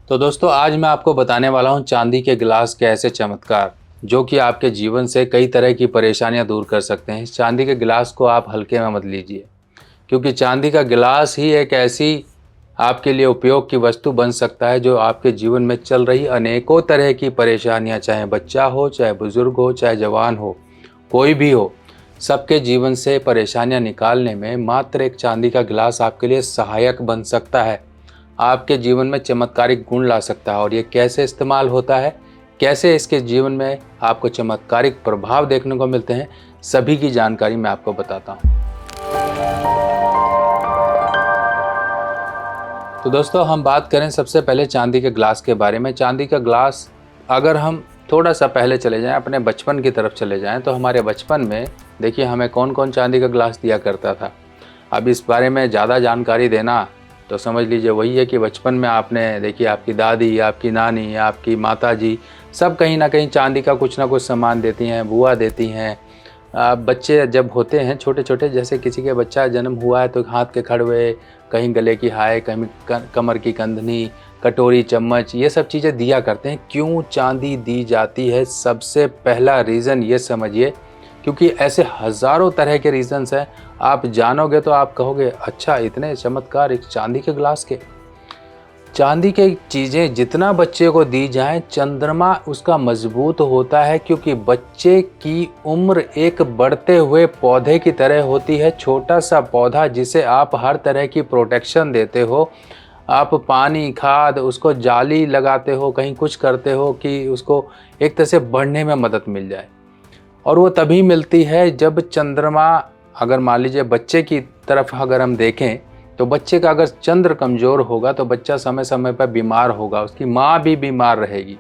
तो दोस्तों आज मैं आपको बताने वाला हूँ चांदी के गिलास के ऐसे चमत्कार जो कि आपके जीवन से कई तरह की परेशानियां दूर कर सकते हैं। इस चांदी के गिलास को आप हल्के में मत लीजिए, क्योंकि चांदी का गिलास ही एक ऐसी आपके लिए उपयोग की वस्तु बन सकता है जो आपके जीवन में चल रही अनेकों तरह की परेशानियां, चाहे बच्चा हो, चाहे बुजुर्ग हो, चाहे जवान हो, कोई भी हो, सबके जीवन से परेशानियां निकालने में मात्र एक चांदी का गिलास आपके लिए सहायक बन सकता है, आपके जीवन में चमत्कारिक गुण ला सकता है। और ये कैसे इस्तेमाल होता है, कैसे इसके जीवन में आपको चमत्कारिक प्रभाव देखने को मिलते हैं, सभी की जानकारी मैं आपको बताता हूँ। तो दोस्तों हम बात करें सबसे पहले चांदी के ग्लास के बारे में। चांदी का ग्लास, अगर हम थोड़ा सा पहले चले जाएं, अपने बचपन की तरफ चले जाएं, तो हमारे बचपन में देखिए हमें कौन कौन चांदी का ग्लास दिया करता था। अब इस बारे में ज़्यादा जानकारी देना तो समझ लीजिए वही है कि बचपन में आपने देखिए आपकी दादी, आपकी नानी, आपकी माताजी सब कहीं ना कहीं चांदी का कुछ ना कुछ सामान देती हैं, बुआ देती हैं। बच्चे जब होते हैं छोटे छोटे, जैसे किसी के बच्चा जन्म हुआ है तो हाथ के खड़वे, कहीं गले की हाय, कहीं कमर की कंधनी, कटोरी, चम्मच, ये सब चीज़ें दिया करते हैं। क्यों चांदी दी जाती है? सबसे पहला रीज़न ये समझिए, क्योंकि ऐसे हज़ारों तरह के रीज़न्स हैं। आप जानोगे तो आप कहोगे अच्छा इतने चमत्कार एक चांदी के ग्लास के। चांदी के चीज़ें जितना बच्चे को दी जाएं, चंद्रमा उसका मजबूत होता है, क्योंकि बच्चे की उम्र एक बढ़ते हुए पौधे की तरह होती है। छोटा सा पौधा जिसे आप हर तरह की प्रोटेक्शन देते हो, आप पानी, खाद, उसको जाली लगाते हो, कहीं कुछ करते हो कि उसको एक तरह से बढ़ने में मदद मिल जाए। और वो तभी मिलती है जब चंद्रमा, अगर मान लीजिए बच्चे की तरफ अगर हम देखें तो बच्चे का अगर चंद्र कमज़ोर होगा तो बच्चा समय समय पर बीमार होगा, उसकी माँ भी बीमार रहेगी।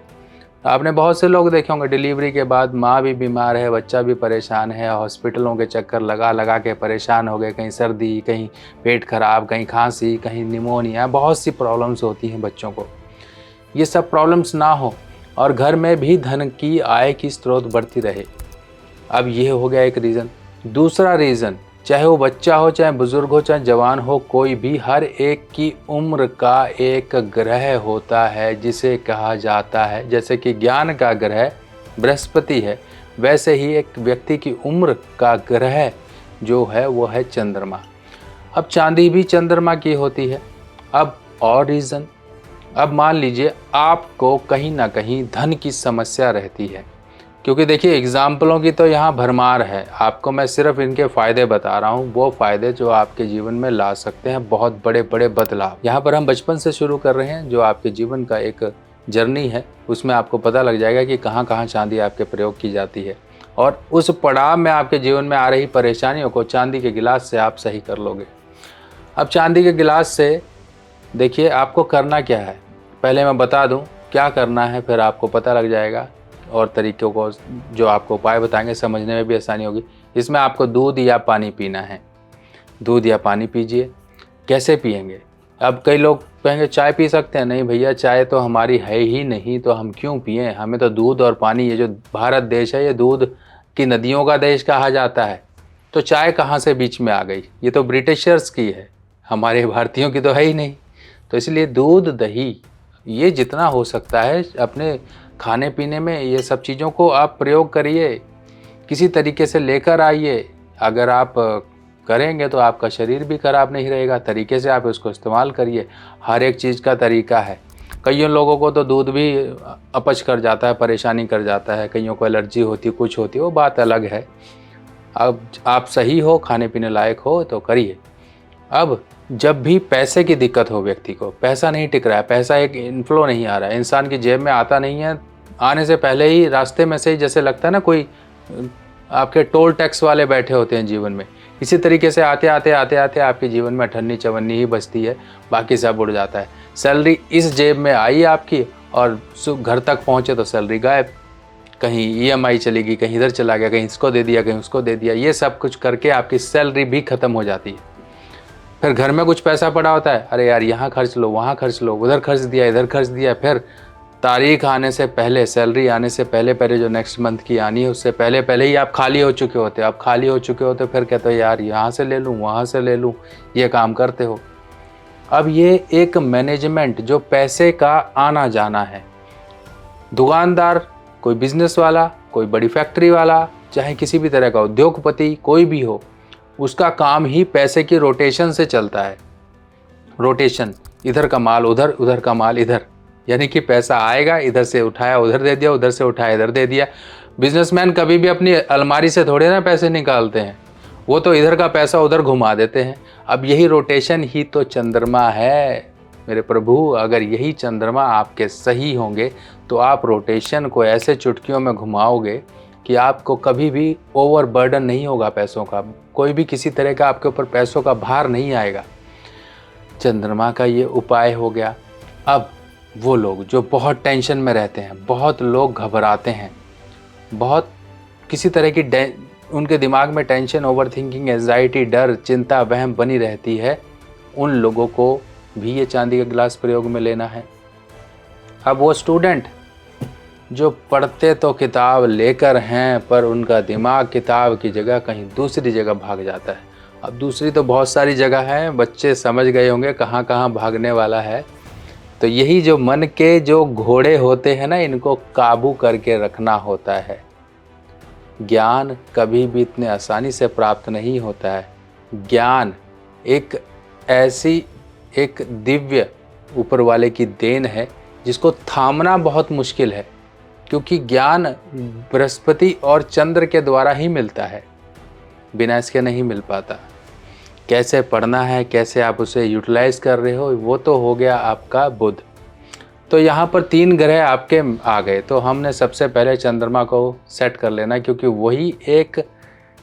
आपने बहुत से लोग देखे होंगे डिलीवरी के बाद माँ भी बीमार है, बच्चा भी परेशान है, हॉस्पिटलों के चक्कर लगा लगा के परेशान हो गए, कहीं सर्दी, कहीं पेट खराब, कहीं खांसी, कहीं निमोनिया, बहुत सी प्रॉब्लम्स होती हैं बच्चों को। ये सब प्रॉब्लम्स ना हो और घर में भी धन की, आय की स्रोत बढ़ती रहे। अब ये हो गया एक रीज़न। दूसरा रीज़न, चाहे वो बच्चा हो, चाहे बुज़ुर्ग हो, चाहे जवान हो, कोई भी, हर एक की उम्र का एक ग्रह होता है जिसे कहा जाता है, जैसे कि ज्ञान का ग्रह बृहस्पति है, वैसे ही एक व्यक्ति की उम्र का ग्रह जो है वो है चंद्रमा। अब चांदी भी चंद्रमा की होती है। अब और रीज़न, अब मान लीजिए आपको कहीं ना कहीं धन की समस्या रहती है, क्योंकि देखिए एग्जाम्पलों की तो यहाँ भरमार है, आपको मैं सिर्फ इनके फ़ायदे बता रहा हूँ, वो फ़ायदे जो आपके जीवन में ला सकते हैं बहुत बड़े बड़े बदलाव। यहाँ पर हम बचपन से शुरू कर रहे हैं, जो आपके जीवन का एक जर्नी है, उसमें आपको पता लग जाएगा कि कहाँ कहाँ चांदी आपके प्रयोग की जाती है, और उस पड़ाव में आपके जीवन में आ रही परेशानियों को चांदी के गिलास से आप सही कर लोगे। अब चांदी के गिलास से देखिए आपको करना क्या है, पहले मैं बता दूँ क्या करना है, फिर आपको पता लग जाएगा और तरीक़ों को जो आपको उपाय बताएंगे समझने में भी आसानी होगी। इसमें आपको दूध या पानी पीना है। दूध या पानी पीजिए। कैसे पिएंगे? अब कई लोग कहेंगे चाय पी सकते हैं। नहीं भैया, चाय तो हमारी है ही नहीं, तो हम क्यों पिएं? हमें तो दूध और पानी, ये जो भारत देश है ये दूध की नदियों का देश कहा जाता है, तो चाय कहाँ से बीच में आ गई? ये तो ब्रिटिशर्स की है, हमारे भारतीयों की तो है ही नहीं। तो इसलिए दूध, दही, ये जितना हो सकता है अपने खाने पीने में ये सब चीज़ों को आप प्रयोग करिए, किसी तरीके से लेकर आइए। अगर आप करेंगे तो आपका शरीर भी खराब नहीं रहेगा, तरीके से आप उसको इस्तेमाल करिए। हर एक चीज़ का तरीका है। कईयों लोगों को तो दूध भी अपच कर जाता है, परेशानी कर जाता है, कईयों को एलर्जी होती है, कुछ होती है, वो बात अलग है। अब आप सही हो, खाने पीने लायक हो तो करिए। अब जब भी पैसे की दिक्कत हो, व्यक्ति को पैसा नहीं टिक रहा है, पैसा एक इनफ्लो नहीं आ रहा है, इंसान की जेब में आता नहीं है, आने से पहले ही रास्ते में से ही जैसे लगता है ना कोई आपके टोल टैक्स वाले बैठे होते हैं जीवन में, इसी तरीके से आते आते आते आते आपके जीवन में अठन्नी चवन्नी ही बचती है, बाकी सब उड़ जाता है। सैलरी इस जेब में आई आपकी और घर तक पहुँचे तो सैलरी गायब, कहीं ईएमआई चलेगी, कहीं इधर चला गया, कहीं इसको दे दिया, कहीं उसको दे दिया, ये सब कुछ करके आपकी सैलरी भी ख़त्म हो जाती है। फिर घर में कुछ पैसा पड़ा होता है, अरे यार यहाँ खर्च लो, वहाँ खर्च लो, उधर खर्च दिया, इधर खर्च दिया। फिर तारीख आने से पहले, सैलरी आने से पहले पहले, जो नेक्स्ट मंथ की आनी है उससे पहले पहले ही आप खाली हो चुके होते हो। आप खाली हो चुके होते फिर कहते हो यार यहाँ से ले लूँ, वहाँ से ले लूँ, ये काम करते हो। अब ये एक मैनेजमेंट जो पैसे का आना जाना है, दुकानदार, कोई बिजनेस वाला, कोई बड़ी फैक्ट्री वाला, चाहे किसी भी तरह का उद्योगपति कोई भी हो, उसका काम ही पैसे की रोटेशन से चलता है। रोटेशन, इधर का माल उधर, उधर का माल इधर, यानी कि पैसा आएगा, इधर से उठाया उधर दे दिया, उधर से उठाया इधर दे दिया। बिजनेसमैन कभी भी अपनी अलमारी से थोड़े ना पैसे निकालते हैं, वो तो इधर का पैसा उधर घुमा देते हैं। अब यही रोटेशन ही तो चंद्रमा है मेरे प्रभु। अगर यही चंद्रमा आपके सही होंगे तो आप रोटेशन को ऐसे चुटकियों में घुमाओगे कि आपको कभी भी ओवर बर्डन नहीं होगा पैसों का, कोई भी किसी तरह का आपके ऊपर पैसों का भार नहीं आएगा। चंद्रमा का ये उपाय हो गया। अब वो लोग जो बहुत टेंशन में रहते हैं, बहुत लोग घबराते हैं, बहुत किसी तरह की उनके दिमाग में टेंशन, ओवर थिंकिंग, एंजाइटी, डर, चिंता, वहम बनी रहती है, उन लोगों को भी ये चांदी का गिलास प्रयोग में लेना है। अब वो स्टूडेंट जो पढ़ते तो किताब लेकर हैं पर उनका दिमाग किताब की जगह कहीं दूसरी जगह भाग जाता है। अब दूसरी तो बहुत सारी जगह है, बच्चे समझ गए होंगे कहाँ कहाँ भागने वाला है। तो यही जो मन के जो घोड़े होते हैं ना, इनको काबू करके रखना होता है। ज्ञान कभी भी इतने आसानी से प्राप्त नहीं होता है। ज्ञान एक ऐसी एक दिव्य ऊपर वाले की देन है जिसको थामना बहुत मुश्किल है, क्योंकि ज्ञान बृहस्पति और चंद्र के द्वारा ही मिलता है, बिना इसके नहीं मिल पाता। कैसे पढ़ना है, कैसे आप उसे यूटिलाइज कर रहे हो, वो तो हो गया आपका बुध। तो यहाँ पर 3 ग्रह आपके आ गए, तो हमने सबसे पहले चंद्रमा को सेट कर लेना, क्योंकि वही एक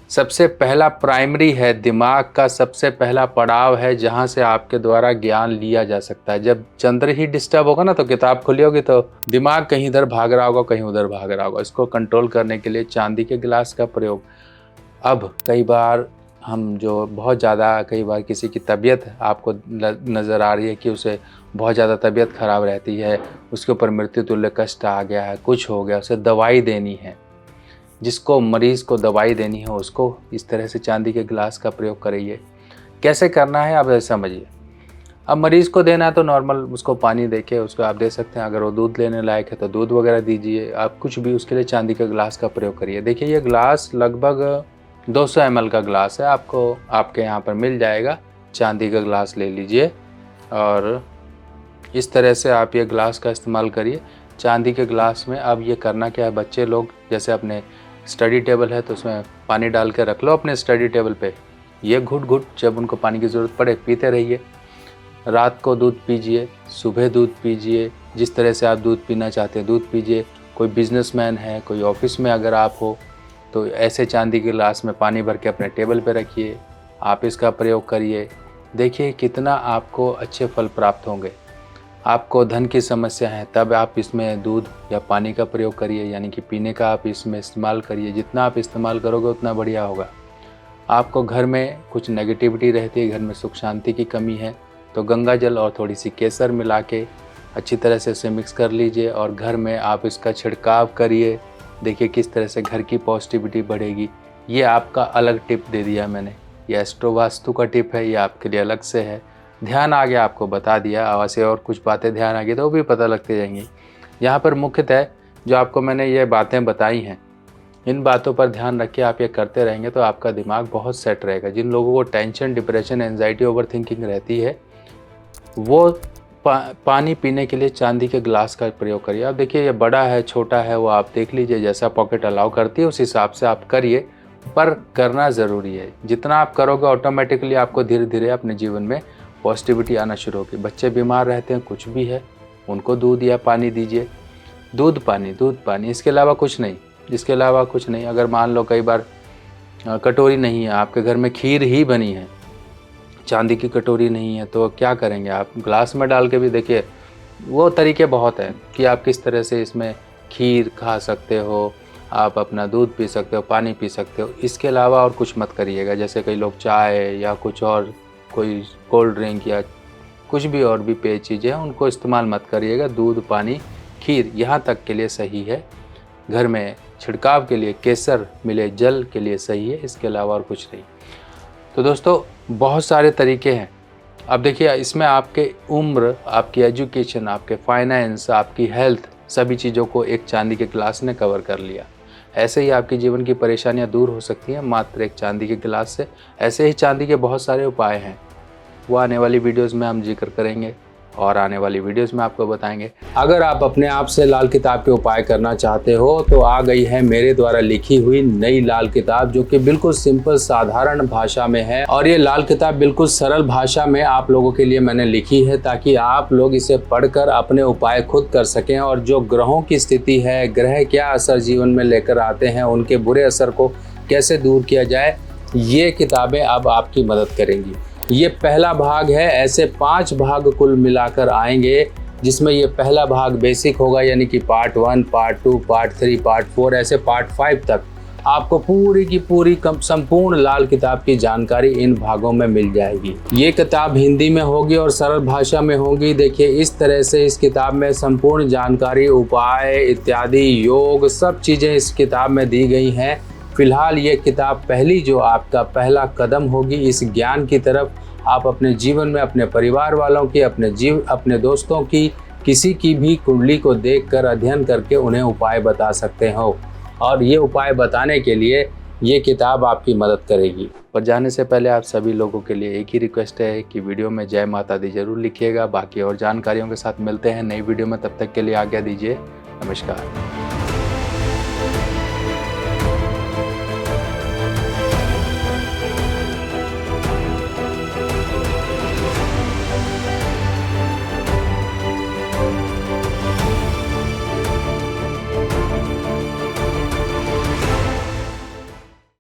सबसे पहला प्राइमरी है, दिमाग का सबसे पहला पड़ाव है जहाँ से आपके द्वारा ज्ञान लिया जा सकता है। जब चंद्र ही डिस्टर्ब होगा ना, तो किताब खुली होगी तो दिमाग कहीं इधर भाग रहा होगा, कहीं उधर भाग रहा होगा। इसको कंट्रोल करने के लिए चांदी के गिलास का प्रयोग। अब कई बार हम जो बहुत ज़्यादा, कई बार किसी की तबीयत आपको नज़र आ रही है कि उसे बहुत ज़्यादा तबीयत ख़राब रहती है, उसके ऊपर मृत्यु तुल्य कष्ट आ गया है, कुछ हो गया, उसे दवाई देनी है, जिसको मरीज़ को दवाई देनी है उसको इस तरह से चांदी के गिलास का प्रयोग करिए। कैसे करना है आप ऐसे समझिए। अब मरीज़ को देना है तो नॉर्मल उसको पानी देके उसको आप दे सकते हैं। अगर वो दूध लेने लायक है तो दूध वगैरह दीजिए, आप कुछ भी उसके लिए चांदी का गिलास का प्रयोग करिए। देखिए ये गिलास लगभग 200 ml का गिलास है, आपको आपके यहाँ पर मिल जाएगा। चांदी का गिलास ले लीजिए और इस तरह से आप ये गिलास का इस्तेमाल करिए। चांदी के गिलास में अब ये करना क्या है, बच्चे लोग जैसे अपने स्टडी टेबल है तो उसमें पानी डाल के रख लो अपने स्टडी टेबल पे, ये घुट घुट जब उनको पानी की ज़रूरत पड़े पीते रहिए। रात को दूध पीजिए, सुबह दूध पीजिए, जिस तरह से आप दूध पीना चाहते हैं दूध पीजिए। कोई बिजनेसमैन है, कोई ऑफिस में अगर आप हो तो ऐसे चांदी के गिलास में पानी भर के अपने टेबल पे रखिए, आप इसका प्रयोग करिए। देखिए कितना आपको अच्छे फल प्राप्त होंगे। आपको धन की समस्या है तब आप इसमें दूध या पानी का प्रयोग करिए, यानी कि पीने का आप इसमें इस्तेमाल करिए। जितना आप इस्तेमाल करोगे उतना बढ़िया होगा। आपको घर में कुछ नेगेटिविटी रहती है, घर में सुख शांति की कमी है, तो गंगा जल और थोड़ी सी केसर मिला के अच्छी तरह से इसे मिक्स कर लीजिए और घर में आप इसका छिड़काव करिए। देखिए किस तरह से घर की पॉजिटिविटी बढ़ेगी। ये आपका अलग टिप दे दिया मैंने, ये एस्ट्रो वास्तु का टिप है, ये आपके लिए अलग से है। ध्यान आ गया, आपको बता दिया। वैसे और कुछ बातें ध्यान आ गई तो वो भी पता लगती जाएंगी। यहाँ पर मुख्यतः जो आपको मैंने ये बातें बताई हैं, इन बातों पर ध्यान रखिए। आप ये करते रहेंगे तो आपका दिमाग बहुत सेट रहेगा। जिन लोगों को tension, depression, anxiety, over thinking रहती है, वो पानी पीने के लिए चांदी के गिलास का प्रयोग करिए। अब देखिए ये बड़ा है, छोटा है, वो आप देख लीजिए, जैसा पॉकेट अलाउ करती है उस हिसाब से आप करिए, पर करना ज़रूरी है। जितना आप करोगे ऑटोमेटिकली आपको धीरे धीरे अपने जीवन में पॉजिटिविटी आना शुरू होगी। बच्चे बीमार रहते हैं, कुछ भी है, उनको दूध या पानी दीजिए। दूध पानी, इसके अलावा कुछ नहीं, इसके अलावा कुछ नहीं। अगर मान लो कई बार कटोरी नहीं है, आपके घर में खीर ही बनी है, चांदी की कटोरी नहीं है, तो क्या करेंगे आप? ग्लास में डाल के भी देखिए, वो तरीके बहुत हैं कि आप किस तरह से इसमें खीर खा सकते हो, आप अपना दूध पी सकते हो, पानी पी सकते हो। इसके अलावा और कुछ मत करिएगा। जैसे कई लोग चाय या कुछ और, कोई कोल्ड ड्रिंक या कुछ भी और भी पेय चीज़ें हैं, उनको इस्तेमाल मत करिएगा। दूध, पानी, खीर यहाँ तक के लिए सही है। घर में छिड़काव के लिए केसर मिले जल के लिए सही है, इसके अलावा और कुछ नहीं। तो दोस्तों बहुत सारे तरीके हैं अब देखिए इसमें आपके उम्र, आपकी एजुकेशन, आपके फाइनेंस, आपकी हेल्थ, सभी चीज़ों को एक चांदी के गिलास ने कवर कर लिया। ऐसे ही आपके जीवन की परेशानियां दूर हो सकती हैं मात्र एक चांदी के गिलास से। ऐसे ही चांदी के बहुत सारे उपाय हैं, वो आने वाली वीडियोस में हम जिक्र करेंगे और आने वाली वीडियोस में आपको बताएंगे। अगर आप अपने आप से लाल किताब के उपाय करना चाहते हो तो आ गई है मेरे द्वारा लिखी हुई नई लाल किताब, जो कि बिल्कुल सिंपल साधारण भाषा में है। और ये लाल किताब बिल्कुल सरल भाषा में आप लोगों के लिए मैंने लिखी है, ताकि आप लोग इसे पढ़कर अपने उपाय खुद कर सकें। और जो ग्रहों की स्थिति है, ग्रह क्या असर जीवन में लेकर आते हैं, उनके बुरे असर को कैसे दूर किया जाए, ये किताबें अब आपकी मदद करेंगी। ये पहला भाग है, ऐसे 5 भाग कुल मिलाकर आएंगे, जिसमें ये पहला भाग बेसिक होगा, यानी कि पार्ट 1, पार्ट 2, पार्ट 3, पार्ट 4, ऐसे पार्ट 5 तक आपको पूरी की पूरी संपूर्ण लाल किताब की जानकारी इन भागों में मिल जाएगी। ये किताब हिंदी में होगी और सरल भाषा में होगी। देखिए इस तरह से इस किताब में संपूर्ण जानकारी, उपाय इत्यादि, योग, सब चीज़ें इस किताब में दी गई हैं। फिलहाल ये किताब पहली जो आपका पहला कदम होगी इस ज्ञान की तरफ। आप अपने जीवन में अपने परिवार वालों की, अपने दोस्तों की, किसी की भी कुंडली को देखकर अध्ययन करके उन्हें उपाय बता सकते हो। और ये उपाय बताने के लिए ये किताब आपकी मदद करेगी। पर जाने से पहले आप सभी लोगों के लिए एक ही रिक्वेस्ट है कि वीडियो में जय माता दी जरूर लिखिएगा। बाकी और जानकारियों के साथ मिलते हैं नई वीडियो में, तब तक के लिए आज्ञा दीजिए। नमस्कार।